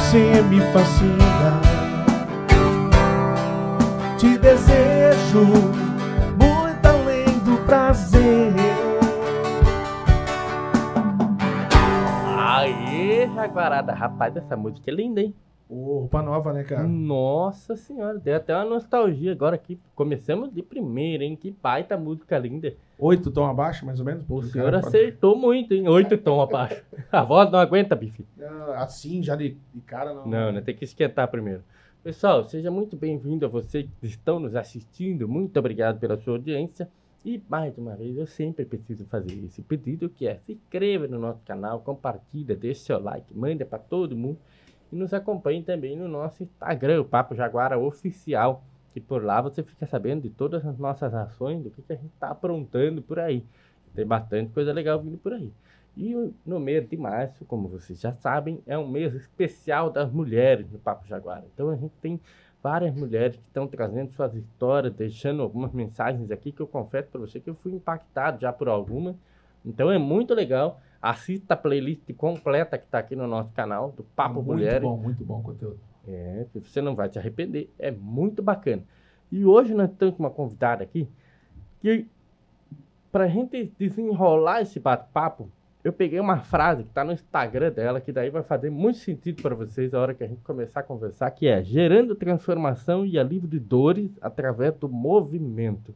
você me fascina. Te desejo muito além do prazer. Aê, Jaguarada. Rapaz, essa música é linda, hein? Roupa nova, né, cara? Nossa senhora, deu até uma nostalgia agora aqui. Começamos de primeira, hein? Que baita música linda. 8 tom abaixo, mais ou menos? O senhor acertou muito, hein? 8 tom abaixo. A voz não aguenta, bife. Assim, já de cara, não. Não, tem que esquentar primeiro. Pessoal, seja muito bem-vindo a vocês que estão nos assistindo. Muito obrigado pela sua audiência. E, mais uma vez, eu sempre preciso fazer esse pedido, que é: se inscreva no nosso canal, compartilha, deixe seu like, manda para todo mundo. E nos acompanhe também no nosso Instagram, o Papo Jaguara Oficial, que por lá você fica sabendo de todas as nossas ações, do que a gente está aprontando por aí. Tem bastante coisa legal vindo por aí. E no mês de março, como vocês já sabem, é um mês especial das mulheres no Papo Jaguara. Então a gente tem várias mulheres que estão trazendo suas histórias, deixando algumas mensagens aqui, que eu confesso para você que eu fui impactado já por algumas. Então é muito legal. Assista a playlist completa que está aqui no nosso canal, do Papo Mulheres. Muito bom o conteúdo. Você não vai se arrepender, é muito bacana. E hoje nós estamos com uma convidada aqui, que para a gente desenrolar esse bate-papo, eu peguei uma frase que está no Instagram dela, que daí vai fazer muito sentido para vocês na hora que a gente começar a conversar, que é: gerando transformação e alívio de dores através do movimento.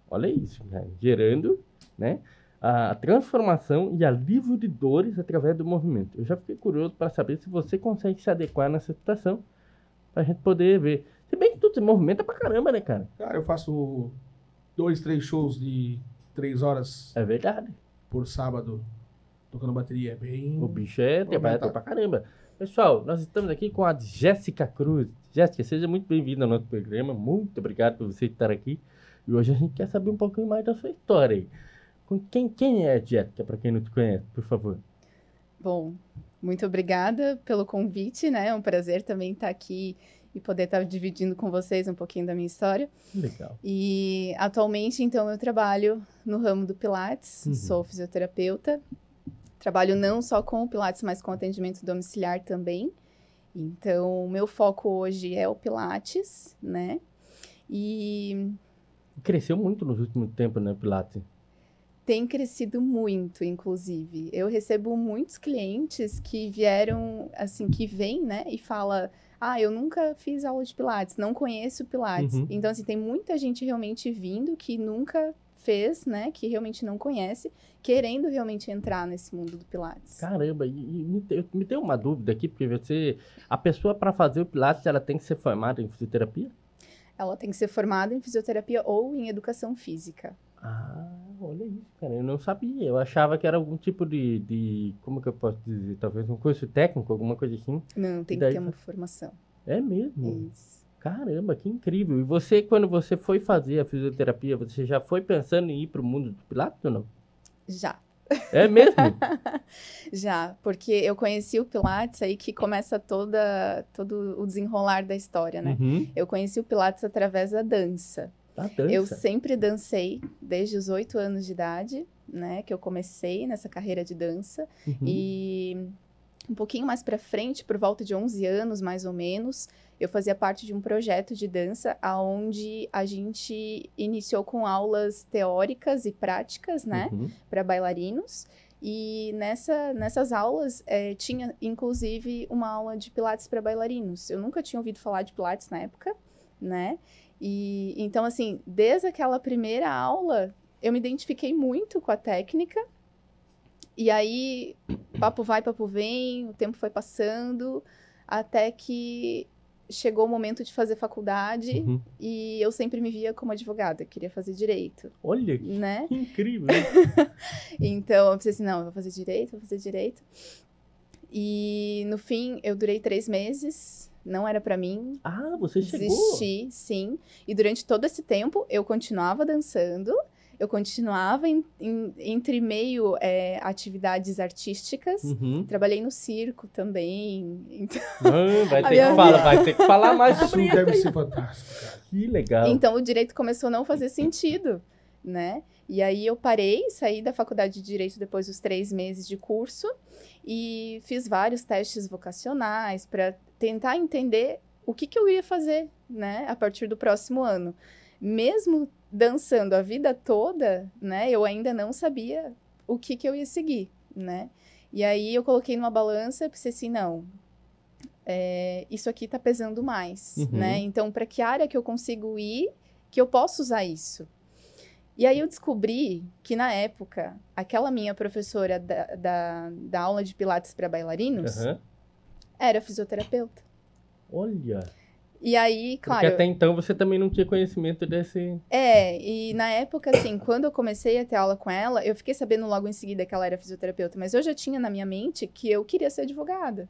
Olha isso, né? Gerando, né, a transformação e alívio de dores através do movimento. Eu já fiquei curioso para saber se você consegue se adequar nessa situação, para a gente poder ver. Se bem que tudo se movimenta pra caramba, né, cara? Cara, eu faço 2, 3 shows de 3 horas É verdade. por sábado, tocando bateria. É bem... O bicho é trabalhador pra caramba. Pessoal, nós estamos aqui com a Jéssica Cruz. Jéssica, seja muito bem-vinda ao nosso programa. Muito obrigado por você estar aqui. E hoje a gente quer saber um pouquinho mais da sua história aí. Quem é a Jéssica, para quem não te conhece, por favor? Bom, muito obrigada pelo convite, né? É um prazer também estar aqui e poder estar dividindo com vocês um pouquinho da minha história. Legal. E atualmente, então, eu trabalho no ramo do Pilates, sou fisioterapeuta. Trabalho não só com o Pilates, mas com atendimento domiciliar também. Então, o meu foco hoje é o Pilates, né? E cresceu muito nos últimos tempos, né, Pilates? tem crescido muito, inclusive. Eu recebo muitos clientes que vieram, assim, que vêm, né, e fala: ah, eu nunca fiz aula de Pilates, não conheço Pilates. Então, assim, tem muita gente realmente vindo que nunca fez, né, que realmente não conhece, querendo realmente entrar nesse mundo do Pilates. Caramba, me deu uma dúvida aqui, porque a pessoa, para fazer o Pilates, ela tem que ser formada em fisioterapia? Ela tem que ser formada em fisioterapia ou em educação física. Ah, olha isso, cara, eu não sabia. Eu achava que era algum tipo de como que eu posso dizer? Talvez um curso técnico, alguma coisa assim. Não, tem que ter uma formação. É mesmo? Isso. Caramba, que incrível. E você, quando você foi fazer a fisioterapia, você já foi pensando em ir para o mundo do Pilates ou não? Já. É mesmo? Já, porque eu conheci o Pilates aí que começa todo o desenrolar da história, né? Eu conheci o Pilates através da dança. Eu sempre dancei desde os 8 anos de idade, né? Que eu comecei nessa carreira de dança. E um pouquinho mais pra frente, por volta de 11 anos, mais ou menos, eu fazia parte de um projeto de dança onde a gente iniciou com aulas teóricas e práticas, né? Para bailarinos. E nessas aulas tinha, inclusive, uma aula de Pilates para bailarinos. Eu nunca tinha ouvido falar de Pilates na época, né? E então, assim, desde aquela primeira aula, eu me identifiquei muito com a técnica. E aí, papo vai, papo vem, o tempo foi passando, até que chegou o momento de fazer faculdade e eu sempre me via como advogada, queria fazer direito. Olha, né? Que incrível! Então, eu pensei assim, não, eu vou fazer direito. E, no fim, eu durei 3 meses, não era pra mim. Ah, você chegou? Desisti, sim. E durante todo esse tempo, eu continuava dançando, eu continuava entre meio atividades artísticas. Trabalhei no circo também. Então, vai ter que falar mais sobre isso. Deve ser fantástico, cara. Que legal. Então, o direito começou a não fazer sentido. né? E aí eu parei, saí da faculdade de Direito depois dos 3 meses de curso e fiz vários testes vocacionais para tentar entender o que eu ia fazer, né, a partir do próximo ano. Mesmo dançando a vida toda, né, eu ainda não sabia o que eu ia seguir, né? E aí eu coloquei numa balança e pensei assim, não, isso aqui tá pesando mais, né? Então, para que área que eu consigo ir, que eu posso usar isso? E aí eu descobri que, na época, aquela minha professora da aula de Pilates para bailarinos era fisioterapeuta. Olha! E aí, claro... Porque até então você também não tinha conhecimento desse... E na época, assim, quando eu comecei a ter aula com ela, eu fiquei sabendo logo em seguida que ela era fisioterapeuta, mas eu já tinha na minha mente que eu queria ser advogada,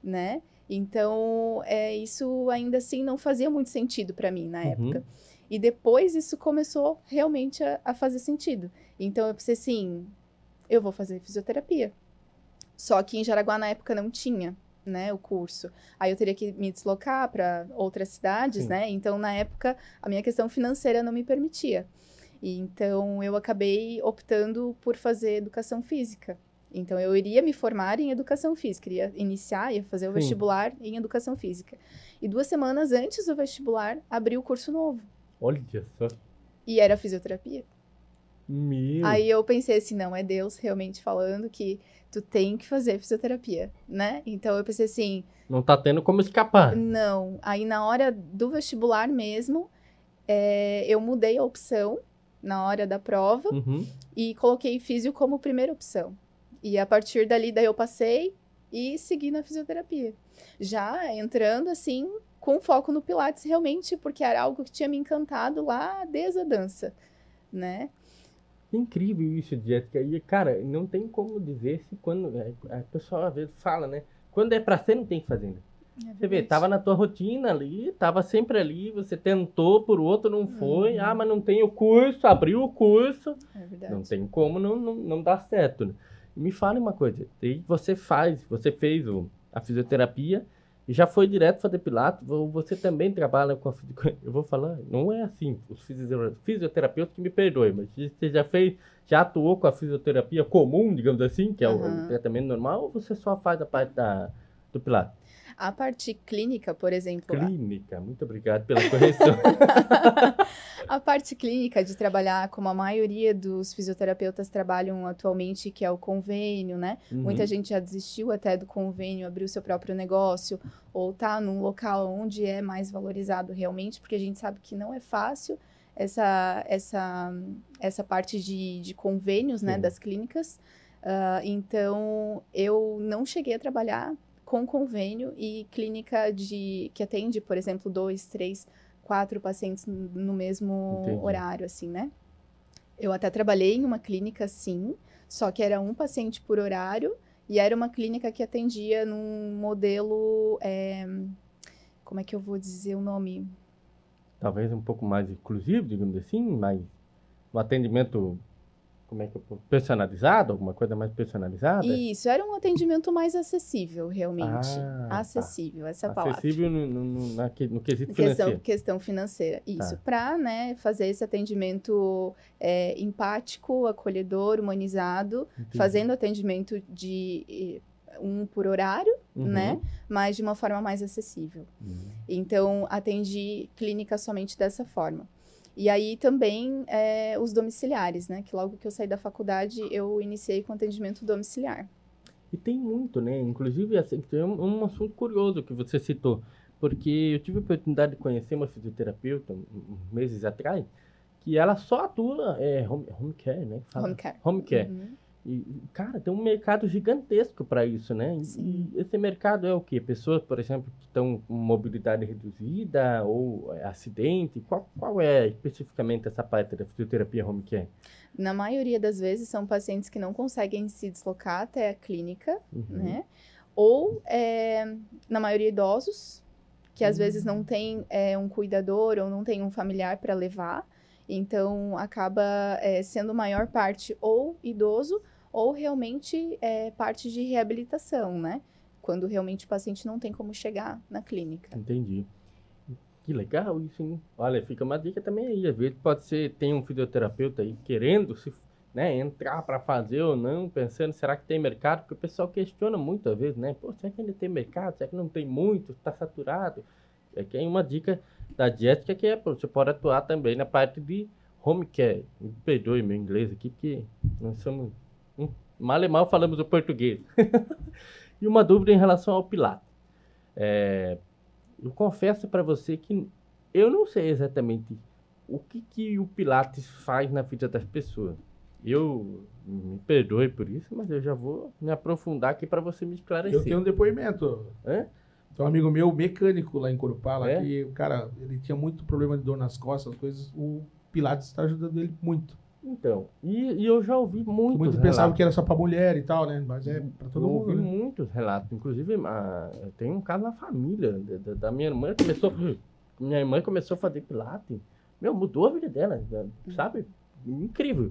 né? Então, isso ainda assim não fazia muito sentido para mim na época. E depois isso começou realmente a fazer sentido. Então eu pensei assim, eu vou fazer fisioterapia. Só que em Jaraguá na época não tinha, né, o curso. Aí eu teria que me deslocar para outras cidades, né? Então na época a minha questão financeira não me permitia. E então eu acabei optando por fazer educação física. Então eu iria me formar em educação física, ia fazer o vestibular em educação física. E 2 semanas antes do vestibular, abri o curso novo. Olha só. E era fisioterapia. Meu. Aí eu pensei assim, não, é Deus realmente falando que tu tem que fazer fisioterapia, né? Então eu pensei assim... Não tá tendo como escapar. Não. Aí na hora do vestibular mesmo, eu mudei a opção na hora da prova e coloquei físio como primeira opção. E a partir dali, daí eu passei e segui na fisioterapia. Já entrando assim... com foco no Pilates, realmente, porque era algo que tinha me encantado lá desde a dança, né? Incrível isso, Jéssica. E, cara, não tem como dizer se quando... A pessoa às vezes fala, né? Quando é pra ser, não tem que fazer. Você vê, tava na tua rotina ali, tava sempre ali, você tentou, por outro não foi. Ah, mas não tem o curso, abriu o curso. É verdade. Não tem como não dar certo. Né? E me fale uma coisa. Você fez a fisioterapia... E já foi direto fazer Pilates, você também trabalha com a... Eu vou falar, não é assim, os fisioterapeutas que me perdoem, mas você já atuou com a fisioterapia comum, digamos assim, que é o tratamento normal, ou você só faz a parte do Pilates? A parte clínica, por exemplo... Clínica, muito obrigado pela correção. A parte clínica de trabalhar como a maioria dos fisioterapeutas trabalham atualmente, que é o convênio, né? Muita gente já desistiu até do convênio, abriu seu próprio negócio, ou tá num local onde é mais valorizado realmente, porque a gente sabe que não é fácil essa parte de convênios, né, das clínicas. Então, eu não cheguei a trabalhar com convênio e clínica que atende, por exemplo, 2, 3, 4 pacientes no mesmo horário, assim, né? Eu até trabalhei em uma clínica, sim, só que era um paciente por horário e era uma clínica que atendia num modelo, como é que eu vou dizer o nome? Talvez um pouco mais exclusivo, digamos assim, mais um atendimento... personalizado? Alguma coisa mais personalizada? Isso, era um atendimento mais acessível, realmente. Acessível, essa é a palavra. Acessível no quesito financeiro. Questão financeira, isso. Para, né, fazer esse atendimento empático, acolhedor, humanizado, fazendo atendimento de um por horário, né? Mas de uma forma mais acessível. Então, atendi clínica somente dessa forma. E aí também os domiciliares, né? Que logo que eu saí da faculdade, eu iniciei com atendimento domiciliar. E tem muito, né? Inclusive, assim, tem um assunto curioso que você citou. Porque eu tive a oportunidade de conhecer uma fisioterapeuta meses atrás, que ela só atua home care, né? Home care. E, cara, tem um mercado gigantesco para isso, né? E esse mercado é o quê? Pessoas, por exemplo, que estão com mobilidade reduzida ou acidente? Qual é especificamente essa parte da fisioterapia home care? Na maioria das vezes são pacientes que não conseguem se deslocar até a clínica, né? Ou, na maioria, idosos, que às vezes não tem um cuidador ou não tem um familiar para levar. Então, acaba sendo maior parte ou idoso ou realmente parte de reabilitação, né? Quando realmente o paciente não tem como chegar na clínica. Entendi. que legal isso, hein? Olha, fica uma dica também aí. Às vezes pode ser, tem um fisioterapeuta aí querendo se, né, entrar para fazer ou não, pensando, será que tem mercado? Porque o pessoal questiona muitas vezes, né? Pô, será que ainda tem mercado? Será que não tem muito? Está saturado? É que é uma dica da Jéssica que você pode atuar também na parte de home care. Me perdoe meu inglês aqui, porque nós somos... mal e mal falamos o português. E uma dúvida em relação ao Pilates. Eu confesso para você que eu não sei exatamente o que o Pilates faz na vida das pessoas. Eu me perdoe por isso, mas eu já vou me aprofundar aqui para você me esclarecer. Eu tenho um depoimento. Tem um amigo meu, mecânico lá em Corupá, lá, que o cara, ele tinha muito problema de dor nas costas, coisas. O Pilates está ajudando ele muito. Então, e eu já ouvi muitos relatos. Pensava que era só para mulher e tal, né? Mas é para todo mundo. Eu ouvi né? muitos relatos. Inclusive, tem um caso na família da minha irmã que começou. Minha irmã começou a fazer Pilates. Mudou a vida dela, sabe? Incrível.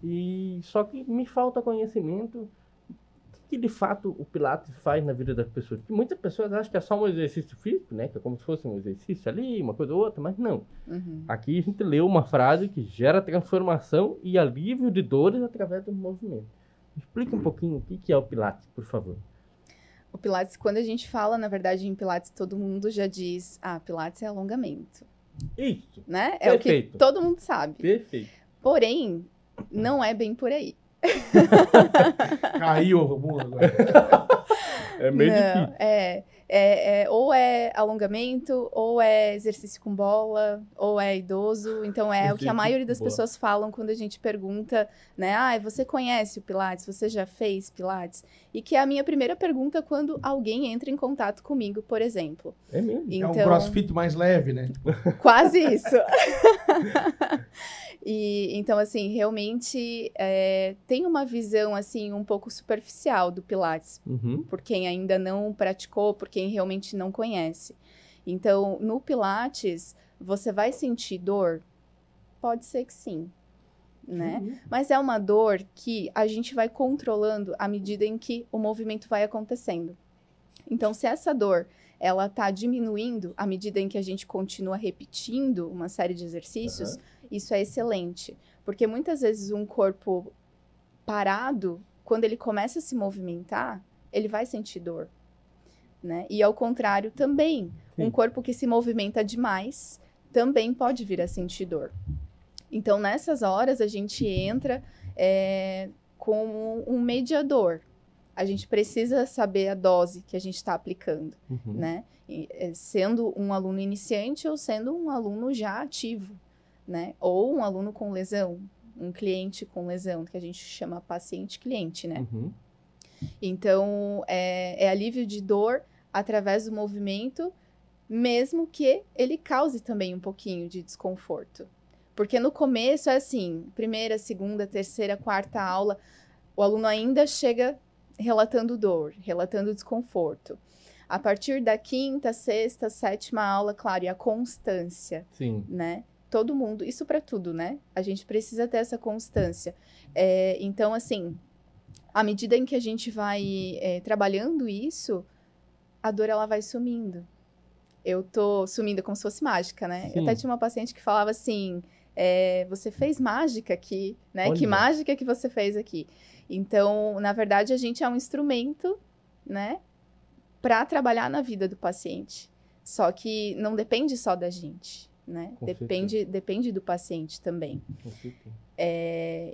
E só que me falta conhecimento. O que de fato o Pilates faz na vida das pessoas? Porque muitas pessoas acham que é só um exercício físico, né? Que é como se fosse um exercício ali, uma coisa ou outra, mas não. Aqui a gente leu uma frase que gera transformação e alívio de dores através do movimento. Explica um pouquinho o que é o Pilates, por favor. O Pilates, quando a gente fala, na verdade, em Pilates, todo mundo já diz, Pilates é alongamento. Isso. Né? É Perfeito. O que todo mundo sabe. Perfeito. Porém, não é bem por aí. Caiu o mundo agora. É meio difícil. Ou é alongamento, ou é exercício com bola, ou é idoso. Então, o que a maioria das pessoas falam quando a gente pergunta, né? Você conhece o Pilates? Você já fez Pilates? E que é a minha primeira pergunta quando alguém entra em contato comigo, por exemplo. É mesmo? Então, é um crossfit mais leve, né? Quase isso. Então, assim, realmente tem uma visão, assim, um pouco superficial do Pilates, por quem ainda não praticou, por quem realmente não conhece. Então, no Pilates, você vai sentir dor? Pode ser que sim, né? Mas é uma dor que a gente vai controlando à medida em que o movimento vai acontecendo. Então, se essa dor ela está diminuindo à medida em que a gente continua repetindo uma série de exercícios, isso é excelente. Porque muitas vezes um corpo parado, quando ele começa a se movimentar, ele vai sentir dor. Né? E ao contrário também, um corpo que se movimenta demais também pode vir a sentir dor. Então, nessas horas, a gente entra com um mediador. A gente precisa saber a dose que a gente está aplicando, né? Sendo um aluno iniciante ou sendo um aluno já ativo, né? Ou um aluno com lesão, um cliente com lesão, que a gente chama paciente-cliente, né? Então, é alívio de dor através do movimento, mesmo que ele cause também um pouquinho de desconforto. Porque no começo é assim, primeira, segunda, terceira, quarta aula, o aluno ainda chega relatando dor, relatando desconforto. A partir da quinta, sexta, sétima aula, claro, e a constância, né? Todo mundo, isso para tudo, né? A gente precisa ter essa constância. Então, assim, à medida em que a gente vai trabalhando isso, a dor, ela vai sumindo. Eu tô sumindo como se fosse mágica, né? Eu até tinha uma paciente que falava assim, você fez mágica aqui, né? Olha. Que mágica que você fez aqui? Então, na verdade, a gente é um instrumento, né, para trabalhar na vida do paciente. Só que não depende só da gente, né? Depende do paciente também.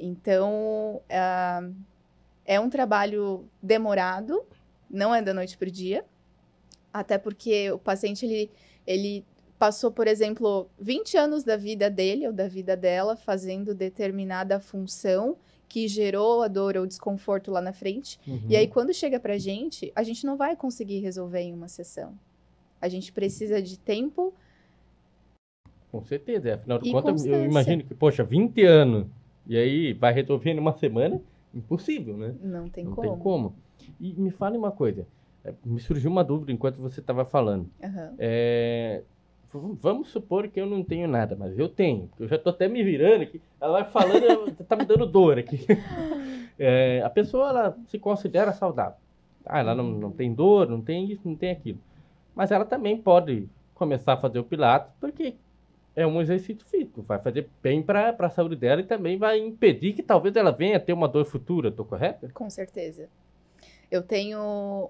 Então, é um trabalho demorado, não é da noite para o dia, até porque o paciente, ele passou, por exemplo, 20 anos da vida dele ou da vida dela fazendo determinada função que gerou a dor ou desconforto lá na frente. E aí, quando chega pra gente, a gente não vai conseguir resolver em uma sessão. A gente precisa de tempo. Com certeza. Afinal de contas, eu imagino que, 20 anos, e aí vai resolver em uma semana? Impossível, né? Não tem como. E me fale uma coisa. Me surgiu uma dúvida enquanto você estava falando. Vamos supor que eu não tenho nada, mas eu tenho. Porque eu já estou até me virando aqui. Ela vai falando, está me dando dor aqui. A pessoa, ela se considera saudável. Ela não tem dor, não tem isso, não tem aquilo. Mas ela também pode começar a fazer o Pilates, porque é um exercício físico, vai fazer bem para a saúde dela e também vai impedir que talvez ela venha a ter uma dor futura, tô correto? Com certeza.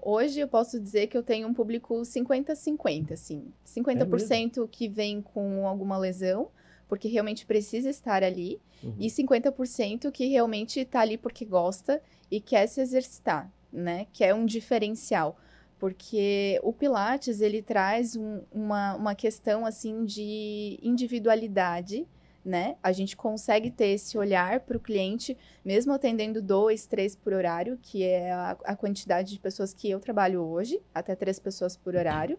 Hoje eu posso dizer que eu tenho um público 50-50, assim. 50% que vem com alguma lesão, porque realmente precisa estar ali, e 50% que realmente está ali porque gosta e quer se exercitar, né? Que é um diferencial. Porque o Pilates, ele traz uma questão, assim, de individualidade, né? A gente consegue ter esse olhar para o cliente, mesmo atendendo 2, 3 por horário, que é a quantidade de pessoas que eu trabalho hoje, até 3 pessoas por horário.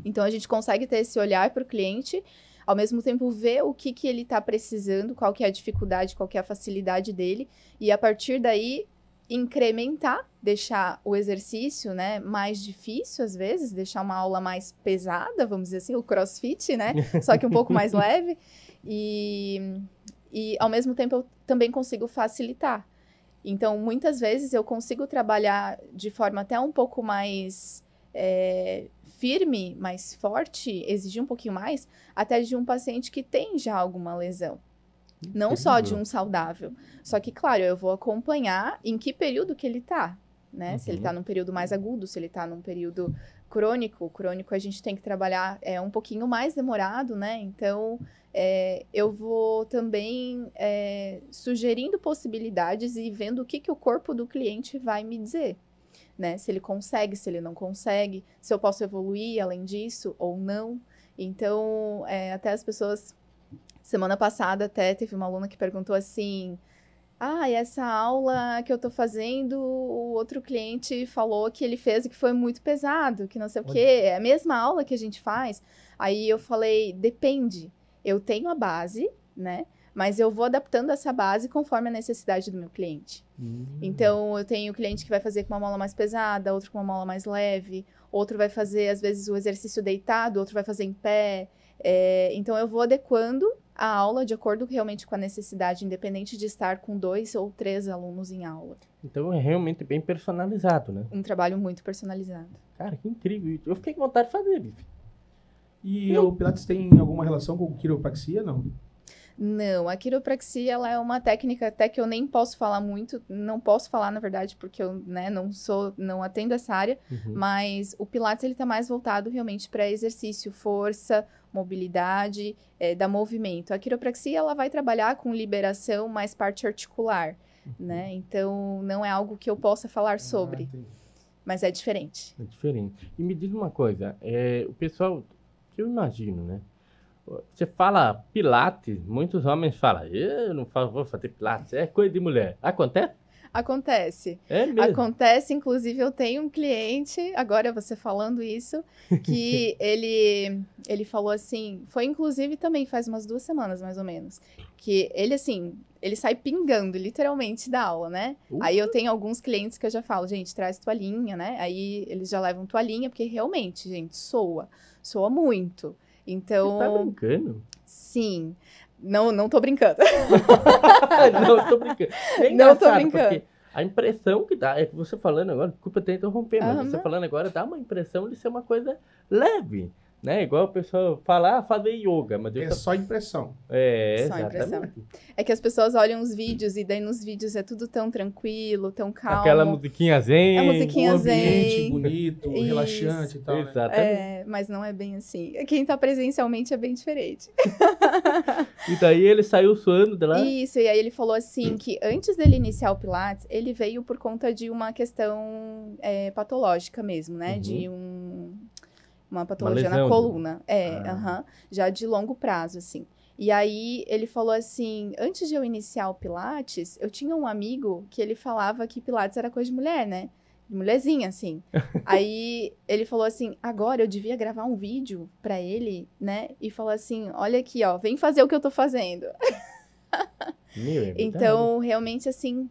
Então, a gente consegue ter esse olhar para o cliente, ao mesmo tempo ver o que ele está precisando, qual que é a dificuldade, qual que é a facilidade dele, e a partir daí incrementar, deixar o exercício, né, mais difícil às vezes, deixar uma aula mais pesada, vamos dizer assim, o CrossFit, né, só que um pouco mais leve, e ao mesmo tempo eu também consigo facilitar. Então, muitas vezes eu consigo trabalhar de forma até um pouco mais firme, mais forte, exigir um pouquinho mais, até de um paciente que tem já alguma lesão. Não só de um saudável. Só que, claro, eu vou acompanhar em que período que ele tá, né? Se ele tá num período mais agudo, se ele tá num período crônico. Crônico a gente tem que trabalhar um pouquinho mais demorado, né? Então, eu vou também sugerindo possibilidades e vendo o que o corpo do cliente vai me dizer, né? Se ele consegue, se ele não consegue, se eu posso evoluir além disso ou não. Então, até as pessoas... Semana passada até teve uma aluna que perguntou assim, e essa aula que eu tô fazendo, o outro cliente falou que ele fez e que foi muito pesado, que não sei o quê, é a mesma aula que a gente faz. Aí eu falei, depende, eu tenho a base, né, mas eu vou adaptando essa base conforme a necessidade do meu cliente. Então, eu tenho cliente que vai fazer com uma mola mais pesada, outro com uma mola mais leve, outro vai fazer, às vezes, o exercício deitado, outro vai fazer em pé. Então, eu vou adequando a aula de acordo realmente com a necessidade, independente de estar com 2 ou 3 alunos em aula. Então é realmente bem personalizado, né? Um trabalho muito personalizado. Cara, que incrível. Eu fiquei com vontade de fazer, Bife. E o Pilates tem alguma relação com quiropraxia, não? Não, a quiropraxia ela é uma técnica até que eu nem posso falar muito, não posso falar na verdade porque eu não atendo essa área, mas o Pilates ele está mais voltado realmente para exercício, força, mobilidade, dar movimento. A quiropraxia ela vai trabalhar com liberação mais parte articular, né? Então não é algo que eu possa falar sobre, mas é diferente. É diferente. E me diz uma coisa, o pessoal, que eu imagino, né? Você fala Pilates, muitos homens falam, eu não vou fazer Pilates, é coisa de mulher. Acontece? Acontece. É mesmo? Acontece, inclusive eu tenho um cliente, agora você falando isso, que ele falou assim, foi inclusive também faz umas 2 semanas mais ou menos, que ele assim, ele sai pingando literalmente da aula, né? Aí eu tenho alguns clientes que eu já falo, gente, traz toalhinha, né? Aí eles já levam toalhinha, porque realmente, gente, soa muito. Então... Você tá brincando? Sim. Não tô brincando. Não tô brincando. Não tô brincando. Porque a impressão que dá, é que você falando agora, desculpa até interromper, mas você falando agora dá uma impressão de ser uma coisa leve, né? Igual o pessoal falar, fazer yoga. Mas só impressão. Só exatamente. Impressão. É que as pessoas olham os vídeos e daí nos vídeos é tudo tão tranquilo, tão calmo. Aquela musiquinha zen. A musiquinha ambiente bonito, relaxante e tal, né? Exatamente. Mas não é bem assim. Quem tá presencialmente é bem diferente. E daí ele saiu suando de lá? Isso, e aí ele falou assim que antes dele iniciar o Pilates, ele veio por conta de uma questão patológica mesmo, né? De uma patologia na coluna. Já de longo prazo, assim. E aí, ele falou assim, antes de eu iniciar o Pilates, eu tinha um amigo que ele falava que Pilates era coisa de mulher, né? De mulherzinha, assim. Aí, ele falou assim, agora eu devia gravar um vídeo pra ele, né? E falar assim, olha aqui, ó, vem fazer o que eu tô fazendo. Então, realmente, assim,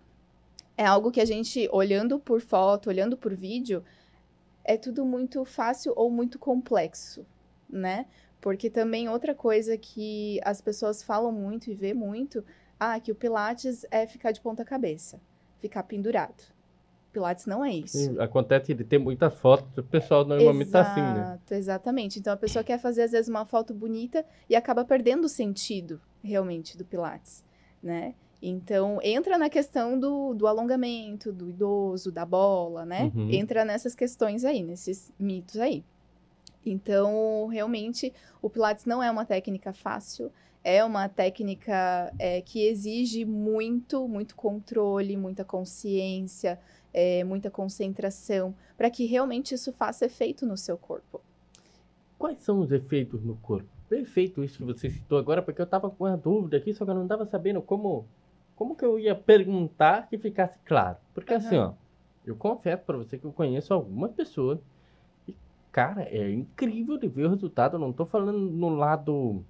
é algo que a gente, olhando por foto, olhando por vídeo, é tudo muito fácil ou muito complexo, né? Porque também outra coisa que as pessoas falam muito e vê muito, que o Pilates é ficar de ponta cabeça, ficar pendurado. Pilates não é isso. Sim, acontece de ter muitas fotos, o pessoal normalmente tá assim, né? Exatamente. Então, a pessoa quer fazer, às vezes, uma foto bonita e acaba perdendo o sentido, realmente, do Pilates, né? Então, entra na questão do alongamento, do idoso, da bola, né? Entra nessas questões aí, nesses mitos aí. Então, realmente, o Pilates não é uma técnica fácil, é uma técnica que exige muito controle, muita consciência, muita concentração, para que realmente isso faça efeito no seu corpo. Quais são os efeitos no corpo? Perfeito isso que você citou agora, porque eu estava com uma dúvida aqui, só que eu não estava sabendo como que eu ia perguntar que ficasse claro. Porque assim, ó, eu confesso para você que eu conheço algumas pessoas e, cara, é incrível de ver o resultado. Eu não tô falando no lado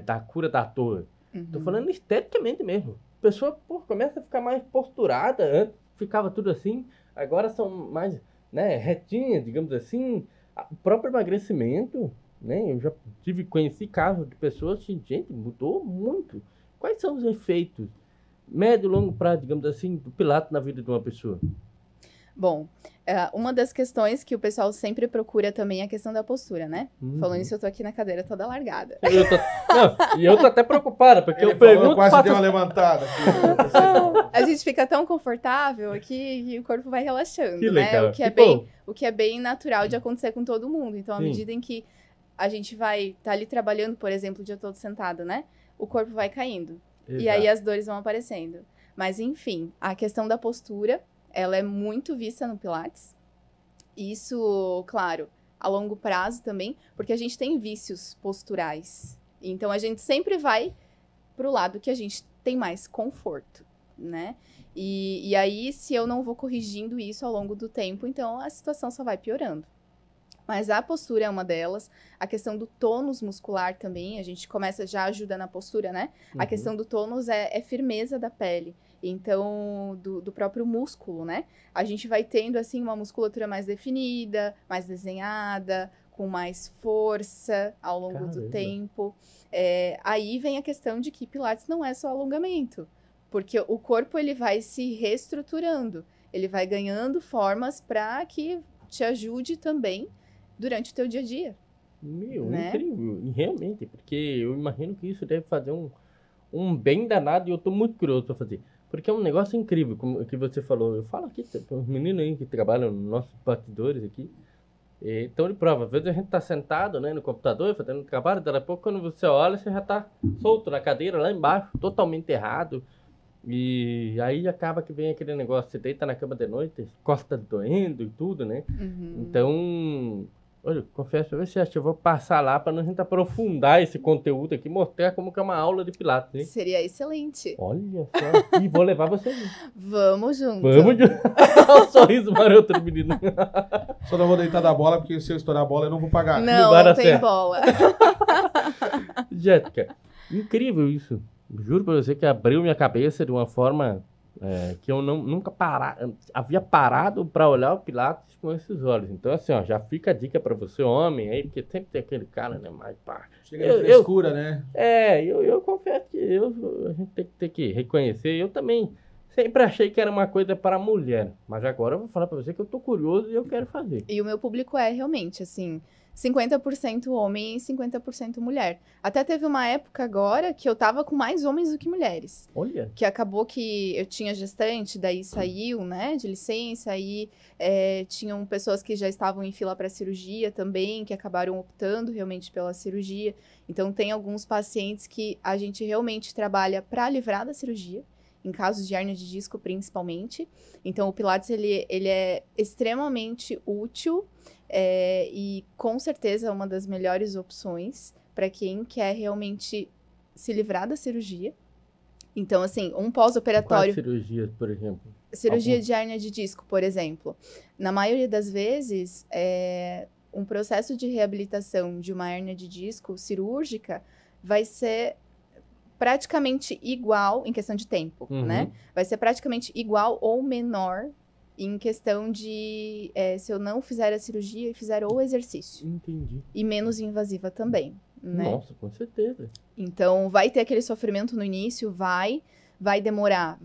da cura da dor. Tô falando esteticamente mesmo. A pessoa, começa a ficar mais posturada. Antes ficava tudo assim, agora são mais, né, retinhas, digamos assim. O próprio emagrecimento, né? Eu já conheci casos de pessoas que, gente, mudou muito. Quais são os efeitos médio e longo prazo, digamos assim, do Pilates na vida de uma pessoa? Bom, uma das questões que o pessoal sempre procura também é a questão da postura, né? Falando isso, eu tô aqui na cadeira toda largada. E eu tô até preocupada, porque eu pergunto... quase deu uma levantada aqui. A gente fica tão confortável aqui que o corpo vai relaxando, que né? Legal. O que é bem natural de acontecer com todo mundo. Então, à medida em que a gente vai estar ali trabalhando, por exemplo, o dia todo sentado, né? O corpo vai caindo. Exato. E aí as dores vão aparecendo. Mas, enfim, a questão da postura, ela é muito vista no Pilates. Isso, claro, a longo prazo também, porque a gente tem vícios posturais. Então, a gente sempre vai pro lado que a gente tem mais conforto, né? E aí, se eu não vou corrigindo isso ao longo do tempo, então a situação só vai piorando. Mas a postura é uma delas. A questão do tônus muscular também, a gente começa, já ajuda na postura, né? A questão do tônus é firmeza da pele. Então, do próprio músculo, né? A gente vai tendo, assim, uma musculatura mais definida, mais desenhada, com mais força ao longo do tempo. Aí vem a questão de que Pilates não é só alongamento. Porque o corpo, ele vai se reestruturando. Ele vai ganhando formas para que te ajude também durante o teu dia a dia. Né? Incrível. E realmente, porque eu imagino que isso deve fazer um bem danado e eu tô muito curioso para fazer. Porque é um negócio incrível, como que você falou. Eu falo aqui, tem uns meninos aí que trabalham nos nossos bastidores aqui. Então, de prova, às vezes a gente tá sentado, né, no computador, fazendo trabalho, daqui a pouco quando você olha, você já tá solto na cadeira, lá embaixo, totalmente errado. E aí acaba que vem aquele negócio, você deita na cama de noite, costa doendo e tudo, né? Então, olha, confesso pra você, acho que eu vou passar lá pra gente aprofundar esse conteúdo aqui, mostrar como que é uma aula de Pilates, hein? Seria excelente. Olha só, e vou levar você junto. Vamos junto. Vamos junto. Olha o sorriso maroto do menino. Só não vou deitar da bola, porque se eu estourar a bola eu não vou pagar. Não tem bola. Jéssica, incrível isso. Juro pra você que abriu minha cabeça de uma forma que eu nunca havia parado pra olhar o Pilates com esses olhos. Então, assim, ó, já fica a dica pra você, homem, aí, porque sempre tem aquele cara, né, mais pá. Chega de frescura, né? Eu confesso que a gente tem que reconhecer. Eu também sempre achei que era uma coisa para mulher, mas agora eu vou falar pra você que eu tô curioso e eu quero fazer. E o meu público é realmente, assim, 50% homem e 50% mulher. Até teve uma época agora que eu tava com mais homens do que mulheres. Olha. Que acabou que eu tinha gestante, daí saiu, né, de licença, aí tinham pessoas que já estavam em fila para cirurgia também, que acabaram optando realmente pela cirurgia. Então, tem alguns pacientes que a gente realmente trabalha para livrar da cirurgia, em casos de hérnia de disco principalmente. Então, o Pilates, ele é extremamente útil, e com certeza é uma das melhores opções para quem quer realmente se livrar da cirurgia. Então, assim, um pós-operatório... Quais cirurgias, por exemplo? Cirurgia de hérnia de disco, por exemplo. Na maioria das vezes, um processo de reabilitação de uma hérnia de disco cirúrgica vai ser praticamente igual, em questão de tempo, né? Vai ser praticamente igual ou menor em questão de se eu não fizer a cirurgia e fizer o exercício. Entendi. E menos invasiva também, né? Nossa, com certeza. Então, vai ter aquele sofrimento no início, vai demorar,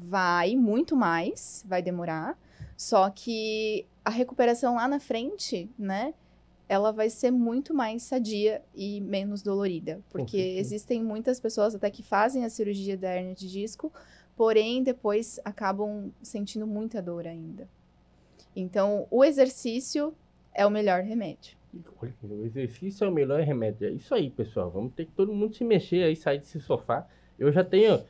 muito mais, vai demorar. Só que a recuperação lá na frente, né? Ela vai ser muito mais sadia e menos dolorida. Porque existem muitas pessoas até que fazem a cirurgia da hérnia de disco, porém depois acabam sentindo muita dor ainda. Então, o exercício é o melhor remédio. O exercício é o melhor remédio. É isso aí, pessoal. Vamos ter que todo mundo se mexer aí, sair desse sofá. Eu já tenho...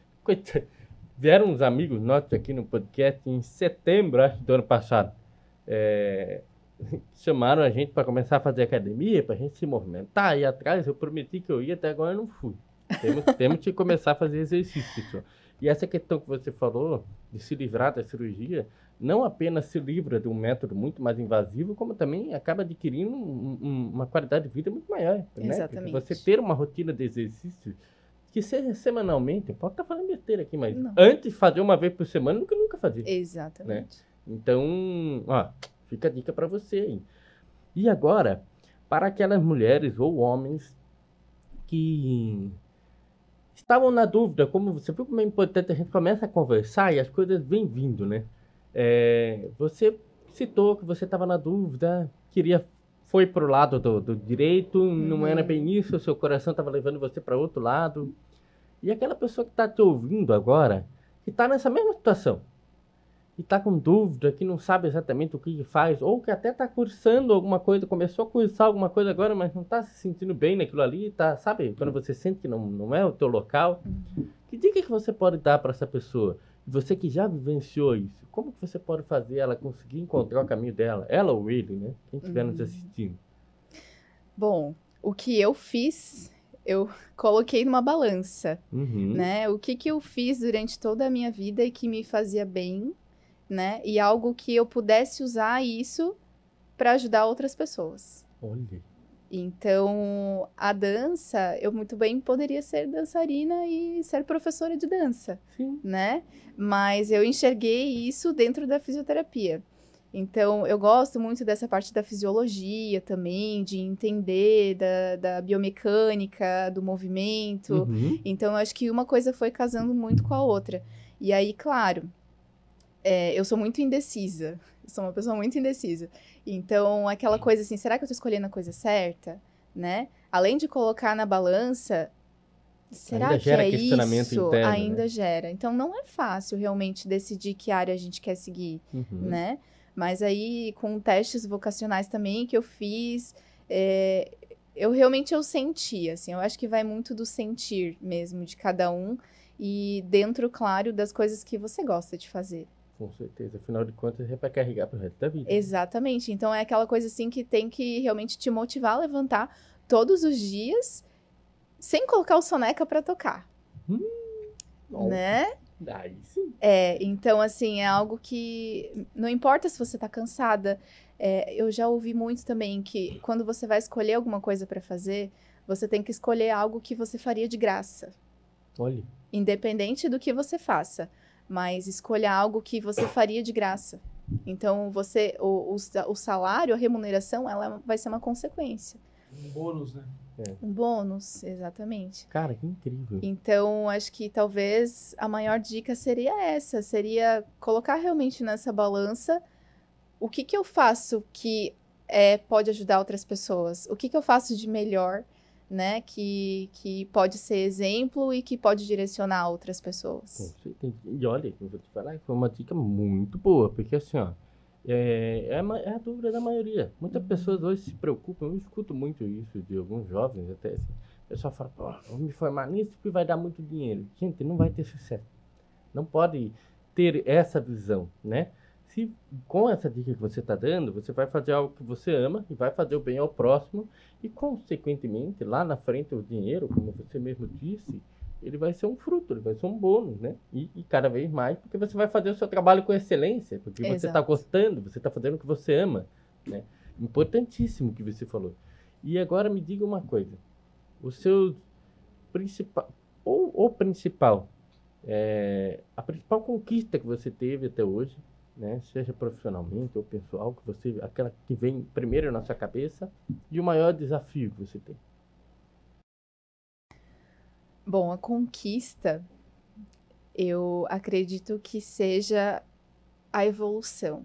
Vieram uns amigos nossos aqui no podcast em setembro, acho, do ano passado. Chamaram a gente para começar a fazer academia, para a gente se movimentar, aí atrás. Eu prometi que eu ia, até agora eu não fui. Temos que começar a fazer exercício, pessoal. E essa questão que você falou, de se livrar da cirurgia, não apenas se livra de um método muito mais invasivo, como também acaba adquirindo uma qualidade de vida muito maior. Né? Exatamente. Porque você ter uma rotina de exercício, que seja semanalmente, pode estar falando besteira aqui, mas antes de fazer uma vez por semana do que nunca fazer. Exatamente. Né? Então, fica a dica para você aí. E agora, para aquelas mulheres ou homens que estavam na dúvida, como você viu como é importante, a gente começa a conversar e as coisas vêm vindo, né? Você citou que você estava na dúvida, foi pro lado do direito, não era bem isso, o seu coração estava levando você para outro lado. E aquela pessoa que está te ouvindo agora, que está nessa mesma situação, que está com dúvida, que não sabe exatamente o que faz, ou que até está cursando alguma coisa, começou a cursar alguma coisa agora, mas não está se sentindo bem naquilo ali, tá, sabe? Quando você sente que não é o teu local. Que dica que você pode dar para essa pessoa? Você que já vivenciou isso, como que você pode fazer ela conseguir encontrar o caminho dela? Ela ou ele, né? Quem estiver nos assistindo. Bom, o que eu fiz, eu coloquei numa balança, né? O que eu fiz durante toda a minha vida e que me fazia bem, né? E algo que eu pudesse usar isso para ajudar outras pessoas. Olha. Então, a dança, eu muito bem poderia ser dançarina e ser professora de dança, né? Mas eu enxerguei isso dentro da fisioterapia. Então, eu gosto muito dessa parte da fisiologia também, de entender da biomecânica, do movimento. Então, eu acho que uma coisa foi casando muito com a outra. E aí, claro, eu sou muito indecisa. Eu sou uma pessoa muito indecisa. Então, aquela coisa assim, será que eu tô escolhendo a coisa certa? Né? Além de colocar na balança, será ainda que gera é questionamento isso? interno, Ainda né? gera. Então, não é fácil realmente decidir que área a gente quer seguir, né? Mas aí, com testes vocacionais também que eu fiz, eu realmente senti, assim, eu acho que vai muito do sentir mesmo de cada um e dentro, claro, das coisas que você gosta de fazer. Com certeza. Afinal de contas, é para carregar pro resto da vida. Exatamente. Então, é aquela coisa assim que tem que realmente te motivar a levantar todos os dias sem colocar o soneca para tocar. Né? Aí sim. Então, assim, é algo que não importa se você tá cansada. Eu já ouvi muito também que quando você vai escolher alguma coisa para fazer, você tem que escolher algo que você faria de graça. Olha. Independente do que você faça. Mas escolha algo que você faria de graça. Então, o salário, a remuneração, ela vai ser uma consequência. Um bônus, né? Um bônus, exatamente. Cara, que incrível. Então, acho que talvez a maior dica seria essa. Seria colocar realmente nessa balança o que eu faço que pode ajudar outras pessoas. O que eu faço de melhor, né, que pode ser exemplo e que pode direcionar outras pessoas. E olha, eu vou te falar, foi uma dica muito boa, porque assim, ó, é a dúvida da maioria. Muitas pessoas hoje se preocupam, eu escuto muito isso de alguns jovens até assim. O pessoal fala, vou me formar nisso porque vai dar muito dinheiro. Gente, não vai ter sucesso. Não pode ter essa visão, né? Se com essa dica que você está dando, você vai fazer algo que você ama e vai fazer o bem ao próximo e, consequentemente, lá na frente o dinheiro, como você mesmo disse, ele vai ser um fruto, ele vai ser um bônus, né? E cada vez mais, porque você vai fazer o seu trabalho com excelência, porque você está gostando, você está fazendo o que você ama, né? Importantíssimo o que você falou. E agora me diga uma coisa, o seu principal, ou o principal, a principal conquista que você teve até hoje, né, seja profissionalmente ou pessoal, aquela que vem primeiro na sua cabeça, e o maior desafio que você tem? Bom, a conquista, eu acredito que seja a evolução,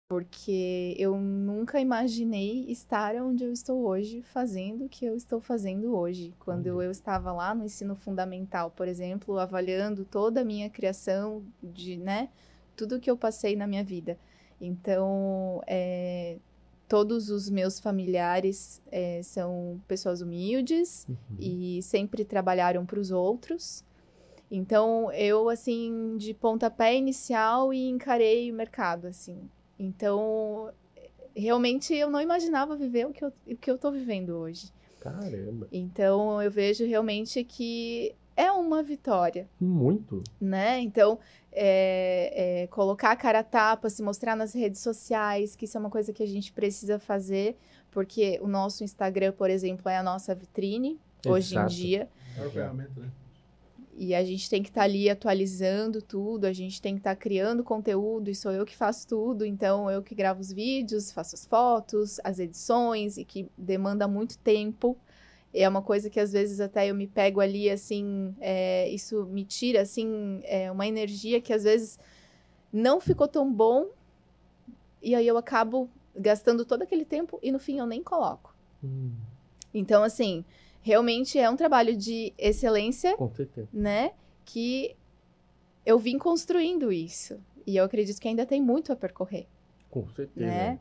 Porque eu nunca imaginei estar onde eu estou hoje, fazendo o que eu estou fazendo hoje. Quando eu estava lá no ensino fundamental, por exemplo, avaliando toda a minha criação, né, tudo que eu passei na minha vida. Então, todos os meus familiares são pessoas humildes e sempre trabalharam para os outros. Então, eu, assim, de pontapé inicial e encarei o mercado, assim. Então, realmente eu não imaginava viver o que eu tô vivendo hoje. Caramba! Então, eu vejo realmente que é uma vitória. Muito! Né? Então, colocar a cara a tapa, se mostrar nas redes sociais, que isso é uma coisa que a gente precisa fazer, porque o nosso Instagram, por exemplo, é a nossa vitrine, hoje em dia. É uma ferramenta, né? E a gente tem que estar ali atualizando tudo, a gente tem que estar criando conteúdo, e sou eu que faço tudo, então eu que gravo os vídeos, faço as fotos, as edições, e que demanda muito tempo. É uma coisa que às vezes até eu me pego ali, assim, isso me tira, assim, uma energia que às vezes não ficou tão bom, e aí eu acabo gastando todo aquele tempo e no fim eu nem coloco. Então, assim, realmente é um trabalho de excelência, com certeza, né? Que eu vim construindo isso. E eu acredito que ainda tem muito a percorrer. Com certeza. Né?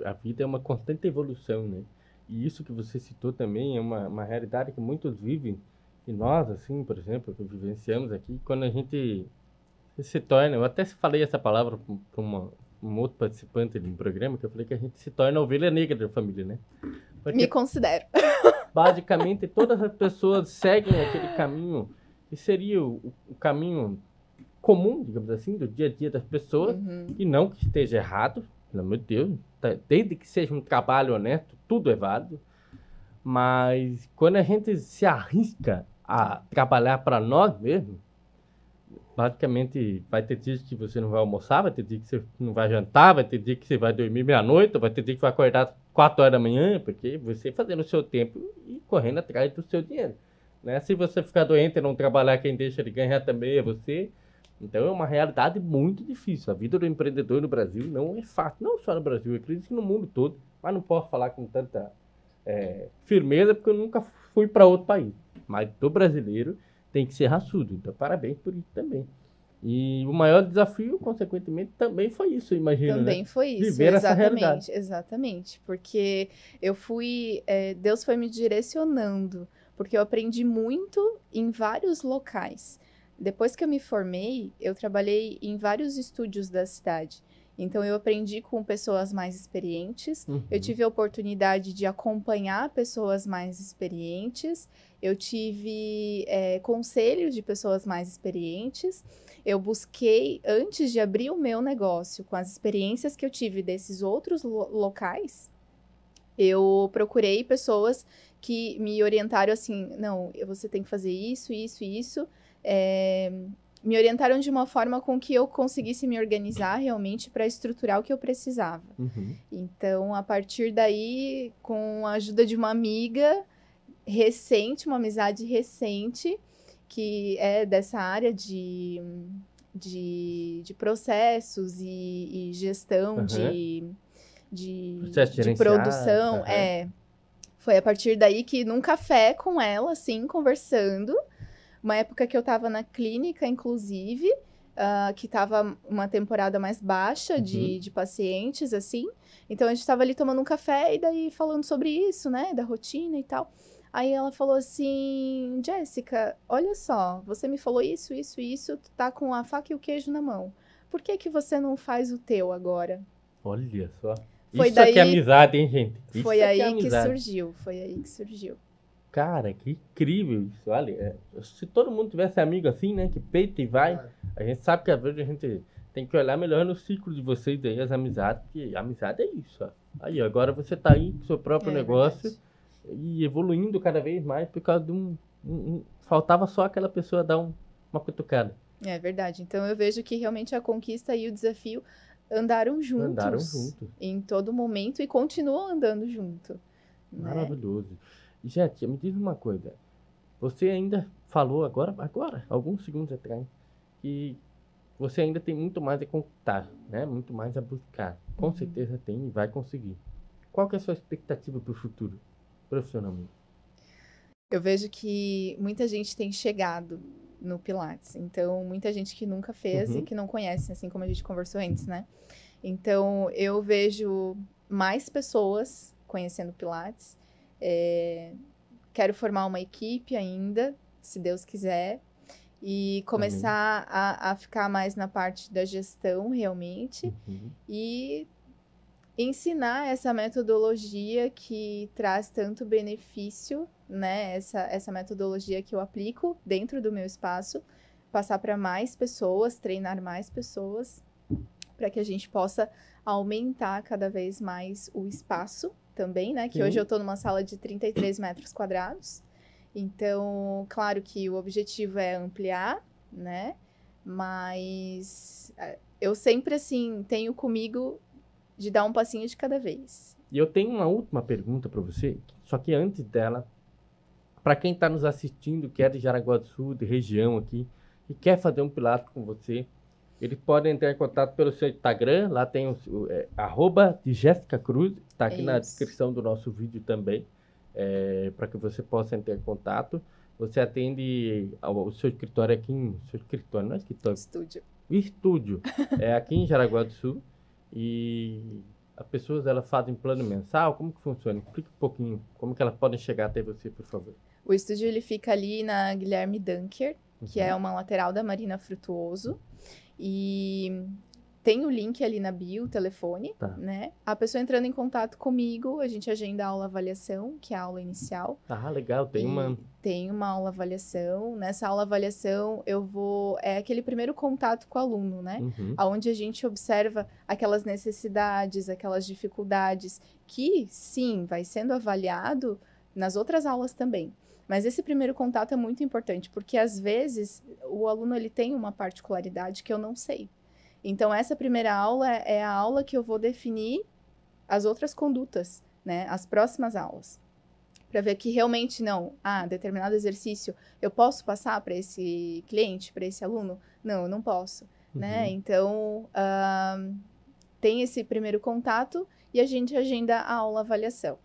A vida é uma constante evolução, né? E isso que você citou também é uma realidade que muitos vivem. E nós, assim, por exemplo, que vivenciamos aqui, quando a gente se torna... Eu até falei essa palavra para um outro participante de um programa, que eu falei que a gente se torna a ovelha negra da família, né? Porque me considero. Basicamente, todas as pessoas seguem aquele caminho, que seria o caminho comum, digamos assim, do dia a dia das pessoas, e não que esteja errado, pelo amor de Deus, desde que seja um trabalho honesto, tudo é válido, mas quando a gente se arrisca a trabalhar para nós mesmos, basicamente vai ter dias que você não vai almoçar, vai ter dia que você não vai jantar, vai ter dia que você vai dormir meia-noite, vai ter dia que vai acordar 4 horas da manhã, porque você fazendo o seu tempo e correndo atrás do seu dinheiro, né? Se você ficar doente e não trabalhar, quem deixa de ganhar também é você. Então é uma realidade muito difícil. A vida do empreendedor no Brasil não é fácil, não só no Brasil, eu acredito que no mundo todo, mas não posso falar com tanta firmeza, porque eu nunca fui para outro país. Mas do brasileiro tem que ser raçudo, então parabéns por isso também. E o maior desafio, consequentemente, também foi isso, eu imagino, também, né? Foi isso, viver essa realidade. Exatamente, porque eu fui, Deus foi me direcionando, porque eu aprendi muito em vários locais. Depois que eu me formei, eu trabalhei em vários estúdios da cidade. Então, eu aprendi com pessoas mais experientes, eu tive a oportunidade de acompanhar pessoas mais experientes, eu tive conselhos de pessoas mais experientes, eu busquei, antes de abrir o meu negócio, com as experiências que eu tive desses outros locais, eu procurei pessoas que me orientaram assim, não, você tem que fazer isso, isso e isso, me orientaram de uma forma com que eu conseguisse me organizar realmente para estruturar o que eu precisava. Então, a partir daí, com a ajuda de uma amiga recente, uma amizade recente, que é dessa área de processos e gestão de produção, foi a partir daí que num café com ela, assim, conversando, uma época que eu estava na clínica, inclusive, que estava uma temporada mais baixa de pacientes, assim. Então, a gente estava ali tomando um café e daí falando sobre isso, né? Da rotina e tal. Aí ela falou assim, Jéssica, olha só, você me falou isso, isso e isso, tu tá com a faca e o queijo na mão. Por que que você não faz o teu agora? Olha só. Foi isso daí, aqui é amizade, hein, gente? Foi aí que surgiu, foi aí que surgiu. Cara, que incrível isso. Olha, se todo mundo tivesse amigo assim, né, que peita e vai, a gente sabe que às vezes a gente tem que olhar melhor no ciclo de vocês aí, as amizades, porque amizade é isso, ó. Aí, agora você tá aí com o seu próprio negócio, verdade. E evoluindo cada vez mais por causa de faltava só aquela pessoa dar uma cutucada. É verdade. Então eu vejo que realmente a conquista e o desafio andaram juntos. Em todo momento e continuam andando junto. Maravilhoso. Né? Gente, me diz uma coisa. Você ainda falou agora, alguns segundos atrás, que você ainda tem muito mais a conquistar, né? Muito mais a buscar. Com certeza tem e vai conseguir. Qual que é a sua expectativa para o futuro, profissionalmente? Eu vejo que muita gente tem chegado no Pilates. Então, muita gente que nunca fez e que não conhece, assim como a gente conversou antes, né? Então, eu vejo mais pessoas conhecendo Pilates. Quero formar uma equipe ainda, se Deus quiser. E começar a ficar mais na parte da gestão, realmente. E ensinar essa metodologia que traz tanto benefício, né? Essa metodologia que eu aplico dentro do meu espaço, passar para mais pessoas, treinar mais pessoas, para que a gente possa aumentar cada vez mais o espaço também, né? Que hoje eu estou numa sala de 33 metros quadrados. Então, claro que o objetivo é ampliar, né? Mas eu sempre, assim, tenho comigo de dar um passinho de cada vez. E eu tenho uma última pergunta para você, só que antes dela, para quem está nos assistindo, que é de Jaraguá do Sul, de região aqui, e quer fazer um Pilates com você, eles podem entrar em contato pelo seu Instagram, lá tem @de Jéssica Cruz, está aqui na descrição do nosso vídeo também, para que você possa entrar em contato. Você atende o seu escritório aqui seu escritório, não é escritório? Estúdio. É aqui em Jaraguá do Sul. E as pessoas, elas fazem plano mensal? Como que funciona? Explica um pouquinho como que elas podem chegar até você, por favor. O estúdio, ele fica ali na Guilherme Dunker, que é uma lateral da Marina Frutuoso. E tem o link ali na bio, o telefone, né? A pessoa entrando em contato comigo, a gente agenda a aula avaliação, que é a aula inicial. Ah, legal. Tem uma aula avaliação. Nessa aula avaliação, é aquele primeiro contato com o aluno, né? Onde a gente observa aquelas necessidades, aquelas dificuldades, que, sim, vai sendo avaliado nas outras aulas também. Mas esse primeiro contato é muito importante, porque, às vezes, o aluno ele tem uma particularidade que eu não sei. Então, essa primeira aula é a aula que eu vou definir as outras condutas, né? As próximas aulas. Para ver que realmente determinado exercício eu posso passar para esse cliente, para esse aluno? Não, eu não posso, né? Então, tem esse primeiro contato e a gente agenda a aula avaliação.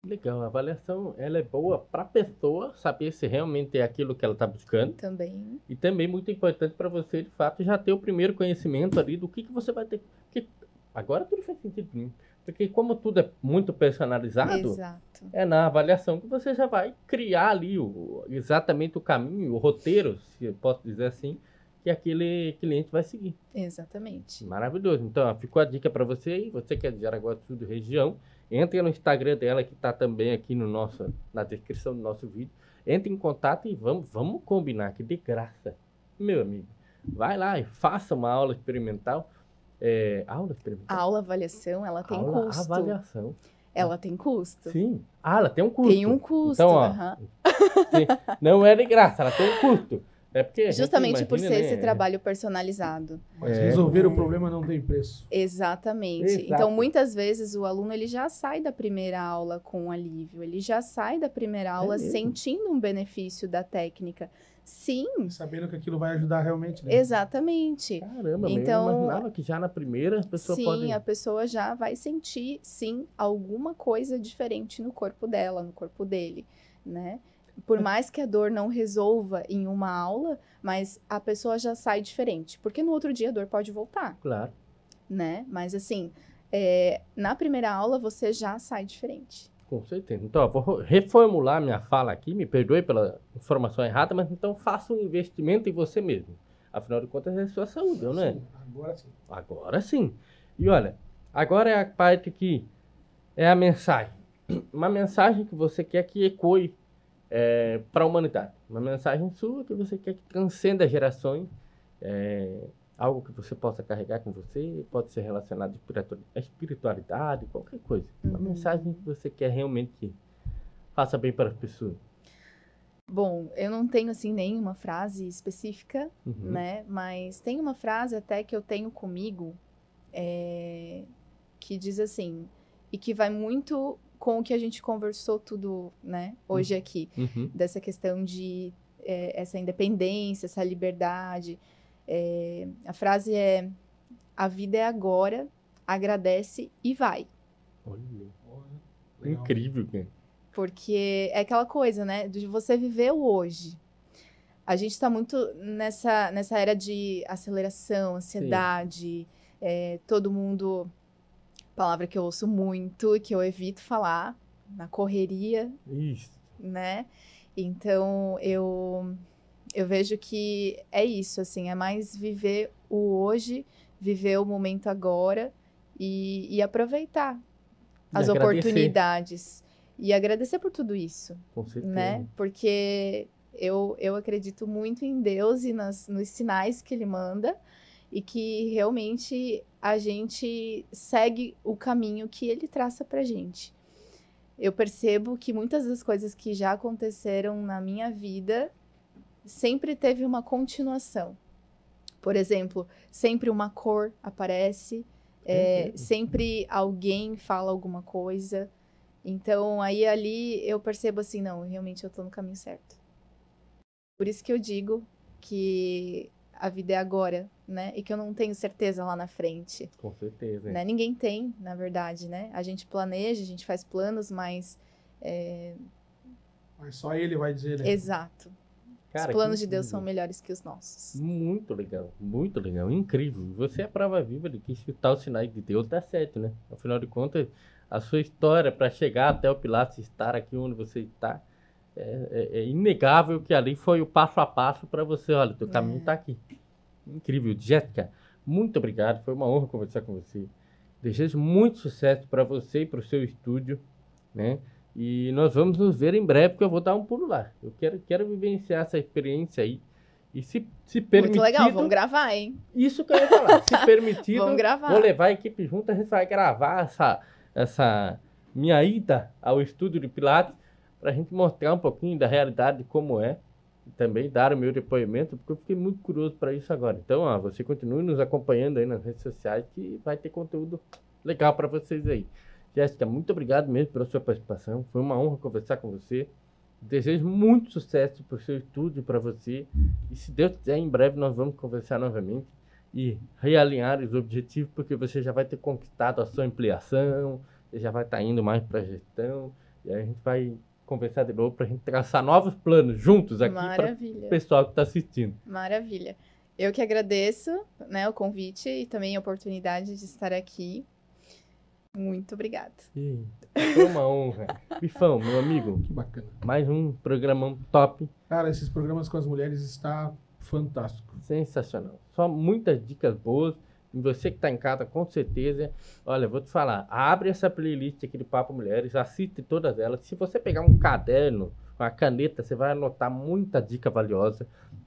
Legal, a avaliação, ela é boa para a pessoa saber se realmente é aquilo que ela está buscando. Também. E também muito importante para você, de fato, já ter o primeiro conhecimento ali do que você vai ter. Porque agora tudo faz sentido para mim. Porque como tudo é muito personalizado, é na avaliação que você já vai criar ali exatamente o caminho, o roteiro, se eu posso dizer assim, que aquele cliente vai seguir. Exatamente. Maravilhoso. Então, ficou a dica para você aí, você que é de Jaraguá do Sul, de região, entre no Instagram dela, que está também aqui na descrição do nosso vídeo. Entre em contato e vamos combinar, que de graça. Meu amigo, vai lá e faça uma aula experimental. Aula experimental? A aula avaliação, ela tem custo. Avaliação. Ela tem custo. Sim. Ela tem um custo. Tem um custo. Então, não é de graça, ela tem um custo. É porque justamente por ser esse trabalho personalizado. Mas resolver o problema não tem preço. Exatamente. Exato. Então, muitas vezes, o aluno ele já sai da primeira aula com alívio. Ele já sai da primeira aula sentindo um benefício da técnica. Sim. Sabendo que aquilo vai ajudar realmente, né? Exatamente. Caramba, então, eu imaginava que já na primeira a pessoa pode... Sim, a pessoa já vai sentir, sim, alguma coisa diferente no corpo dela, no corpo dele, né? Por mais que a dor não resolva em uma aula, mas a pessoa já sai diferente. Porque no outro dia a dor pode voltar. Claro. Né? Mas assim, na primeira aula você já sai diferente. Com certeza. Então, eu vou reformular minha fala aqui, me perdoe pela informação errada, mas então faça um investimento em você mesmo. Afinal de contas, é a sua saúde, não é? Sim, agora sim. Agora sim. E olha, agora é a parte que é a mensagem. Uma mensagem que você quer que ecoe para a humanidade. Uma mensagem sua que você quer que transcenda gerações. Algo que você possa carregar com você, pode ser relacionado à espiritualidade, qualquer coisa. Uma mensagem que você quer realmente que faça bem para as pessoas. Bom, eu não tenho assim nenhuma frase específica, né? Mas tem uma frase até que eu tenho comigo que diz assim, e que vai muito com o que a gente conversou tudo, né? Hoje aqui, dessa questão de essa independência, essa liberdade. A frase é: a vida é agora, agradece e vai. Olha, incrível, cara. Porque é aquela coisa, né, de você viver o hoje. A gente está muito nessa era de aceleração, ansiedade, todo mundo, palavra que eu ouço muito e que eu evito falar, na correria, né? Então, eu vejo que é isso, assim, é mais viver o hoje, viver o momento agora e aproveitar as oportunidades. E agradecer por tudo isso. Com certeza. Né? Porque eu acredito muito em Deus e nos sinais que Ele manda e que realmente a gente segue o caminho que Ele traça pra gente. Eu percebo que muitas das coisas que já aconteceram na minha vida sempre teve uma continuação. Por exemplo, sempre uma cor aparece, sempre alguém fala alguma coisa. Então, aí ali eu percebo assim, não, realmente eu tô no caminho certo. Por isso que eu digo que a vida é agora, né? E que eu não tenho certeza lá na frente. Com certeza. Né? Ninguém tem, na verdade, né? A gente planeja, a gente faz planos, mas... Mas só ele vai dizer, né? Exato. Cara, os planos de Deus são melhores que os nossos. Muito legal, incrível. Você é a prova viva de que escutar os sinais de Deus dá certo, né? Afinal de contas, a sua história para chegar até o Pilates, estar aqui onde você está, é inegável que ali foi o passo a passo para você. Olha, teu caminho está aqui. Incrível. Jéssica, muito obrigado. Foi uma honra conversar com você. Desejo muito sucesso para você e para o seu estúdio, né? E nós vamos nos ver em breve, porque eu vou dar um pulo lá. Eu quero vivenciar essa experiência aí. E se permitido... Muito legal, vamos gravar, hein? Isso que eu ia falar. Se permitido, vamos gravar. Vou levar a equipe junto, a gente vai gravar essa minha ida ao estúdio de Pilates para a gente mostrar um pouquinho da realidade de como é. E também dar o meu depoimento, porque eu fiquei muito curioso para isso agora. Então, você continue nos acompanhando aí nas redes sociais, que vai ter conteúdo legal para vocês aí. Jéssica, muito obrigado mesmo pela sua participação. Foi uma honra conversar com você. Desejo muito sucesso para o seu estúdio, para você. E se Deus quiser, em breve nós vamos conversar novamente e realinhar os objetivos, porque você já vai ter conquistado a sua ampliação, você já vai estar indo mais para a gestão. E aí a gente vai conversar de novo para a gente traçar novos planos juntos aqui para o pessoal que está assistindo. Maravilha. Eu que agradeço, né, o convite e também a oportunidade de estar aqui. Muito obrigada. Foi uma honra. Bifão, meu amigo. Que bacana. Mais um programão top. Cara, esses programas com as mulheres está fantástico. Sensacional. Só muitas dicas boas. E você que está em casa, com certeza. Olha, vou te falar. Abre essa playlist aqui do Papo Mulheres. Assiste todas elas. Se você pegar um caderno, uma caneta, você vai anotar muita dica valiosa.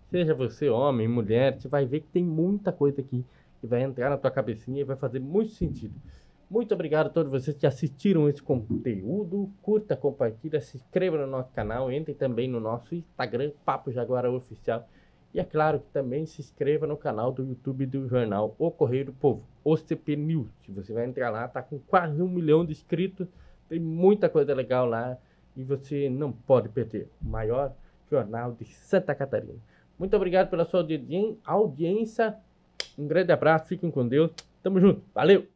Seja você homem, mulher, você vai ver que tem muita coisa aqui que vai entrar na tua cabecinha e vai fazer muito sentido. Muito obrigado a todos vocês que assistiram esse conteúdo. Curta, compartilha, se inscreva no nosso canal. Entre também no nosso Instagram, Papo Jaguara Oficial. E é claro que também se inscreva no canal do YouTube do jornal O Correio do Povo, OCP News. Se você vai entrar lá, tá com quase 1 milhão de inscritos. Tem muita coisa legal lá e você não pode perder. O maior jornal de Santa Catarina. Muito obrigado pela sua audiência. Um grande abraço, fiquem com Deus. Tamo junto. Valeu!